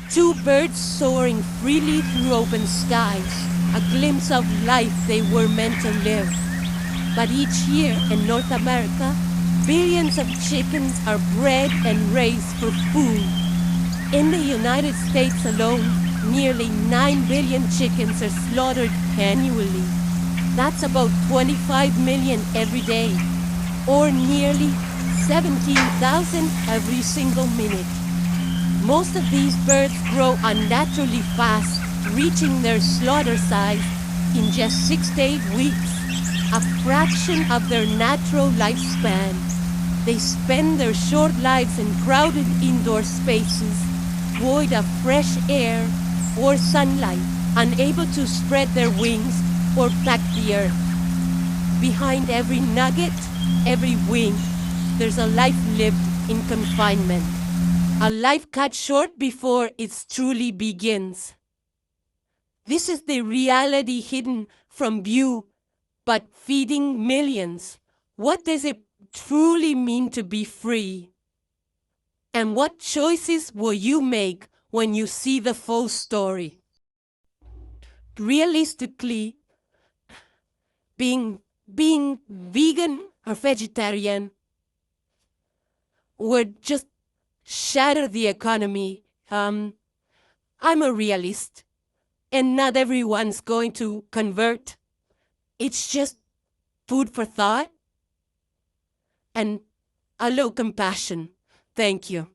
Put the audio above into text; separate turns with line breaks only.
Two birds soaring freely through open skies, a glimpse of life they were meant to live. But each year in North America, billions of chickens are bred and raised for food. In the United States alone, nearly 9 billion chickens are slaughtered annually. That's about 25 million every day, or nearly 17,000 every single minute. Most of these birds grow unnaturally fast, reaching their slaughter size in just 6 to 8 weeks, a fraction of their natural lifespan. They spend their short lives in crowded indoor spaces, void of fresh air or sunlight, unable to spread their wings or peck the earth. Behind every nugget, every wing, there's a life lived in confinement. A life cut short before it truly begins. This is the reality hidden from view, but feeding millions. What does it truly mean to be free? And what choices will you make when you see the full story? Realistically, being vegan or vegetarian would just shatter the economy. I'm a realist, and not everyone's going to convert. It's just food for thought and a little compassion. Thank you.